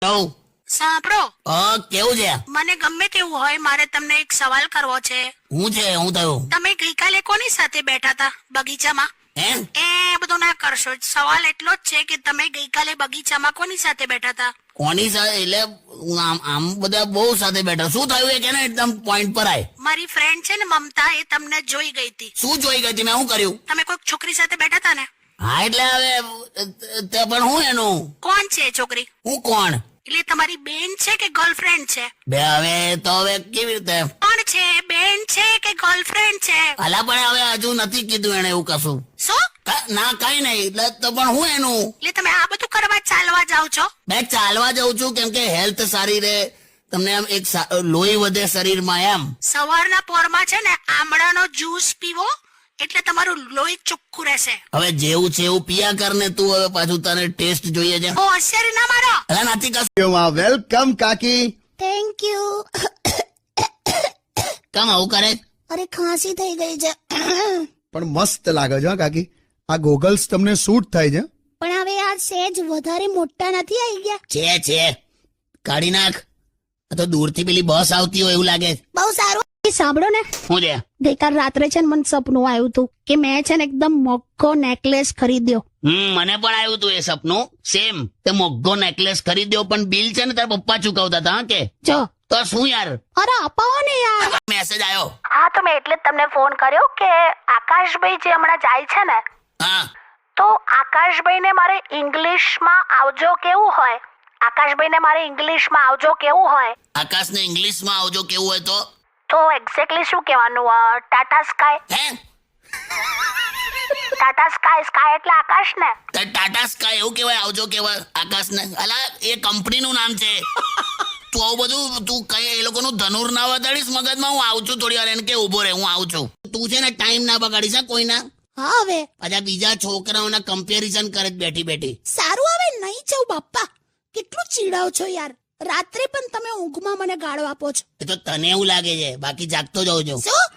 સાંભળો, કેવું છે? મને ગમે તેવું હોય, મારે તમને એક સવાલ કરવો છે. હું છે? હું થયું? તમે ગઈકાલે કોની સાથે બેઠા હતા બગીચામાં? હે? એ બધું ના કરશો. સવાલ એટલો જ છે કે તમે ગઈકાલે બગીચામાં કોની સાથે બેઠા હતા? કોની સાથે? એટલે આમ બધા બહુ સાથે બેઠા. શું થયું એ કે ને એકદમ પોઈન્ટ પર આય. મારી ફ્રેન્ડ છે ને મમતા, એ તમને જોઈ ગઈ હતી. શું જોઈ ગઈ હતી? મેં શું કર્યું? તમે કોઈક છોકરી સાથે બેઠા હતા ને? હા એટલે હવે તે પણ હું એનું કોણ છે એ છોકરી? હું કોણ? એટલે તમારી બેન છે કે ગર્લફ્રેન્ડ છે? બે હવે તો હવે કેવી રીતે? કોણ છે? બેન છે કે ગર્લફ્રેન્ડ છે? અલા પણ હવે હજુ નથી કીધું એને એવું કશું. શું? ના કઈ નહીં. એટલે તો પણ હું એનું. એટલે તમે આ બધું કરવા ચાલવા જાવ છો? મેં ચાલવા જાઉં છું કેમ કે હેલ્થ સારી રહે, તમને આમ એક લોહી વધે શરીરમાં એમ. સવારના પોરમાં છે ને આમળાનો જ્યુસ પીવો એટલે તમારું લોહી ચોખ્ખું રહેશે. હવે જેવું છે એવું પિયા કર ને તું. હવે પાછું તને ટેસ્ટ જોઈએ છે. ઓ હોશિયારી ના મારો. અલા નથી કશું. વેલકમ કાકી. Thank you. કેમ આવું કરે? અરે ખાંસી થઈ ગઈ છે. પણ મસ્ત લાગે છે હા કાકી. આ ગોગલ્સ તમને સૂટ થાય છે. પણ હવે આ સેજ વધારે મોટા નથી આવી ગયા? છે કાઢી નાખ. આ તો દૂરથી પેલી બસ આવતી હોય એવું લાગે. બહુ સારું. સાંભળો ને, શું છે? ગઈકાલ રાત્રે છે ને મને સપનું આવ્યું હતું કે મેં છે ને એકદમ મોઘો નેકલેસ ખરીદ્યો. મને પણ આવ્યું હતું એ સપનું સેમ. તે મોઘો નેકલેસ ખરીદ્યો પણ બિલ છે ને તારા પપ્પા ચૂકવતા હતા. હા કે જો તો શું યાર? અરે અપાવો ને યાર. મેસેજ આવ્યો. હા તો મેં એટલે જ તમને ફોન કર્યો કે આકાશભાઈ જે હમણાં જાય છે ને, હા તો આકાશભાઈને મારે ઇંગ્લિશમાં આવજો કેવું હોય? આકાશભાઈને મારે ઇંગ્લિશમાં આવજો કેવું હોય? આકાશને ઇંગ્લિશમાં આવજો કેવું હોય તો એક્ઝેક્ટલી શું કહેવાનું? ટાટા સ્કાય. હે? ટાટા સ્કાય. સ્કાય એટલે આકાશ ને. ટાટા સ્કાય એવું કેવાય આવજો કેવાય આકાશને? અલા એ કંપનીનું નામ છે. તું આવું બધું તું કઈ એ લોકોનું ધનુર ના વધારીશ મગજમાં. હું આવું છું થોડી વાર. એને કે ઉભો રહે, હું આવું છું. તું છે ને ટાઈમ ના બગાડીશ હા કોઈના. હા હવે પાછા બીજા છોકરાઓના કમ્પેરિઝન કરે બેઠી બેઠી. સારું હવે નહીં જાઉં બાપ્પા. કેટલું ચીડાવ છો યાર. રાત્રે પણ તમે ઊંઘમાં મને ગાળો આપો છો. એ તો તને એવું લાગે છે, બાકી જાગતો જાઉં છું. શું?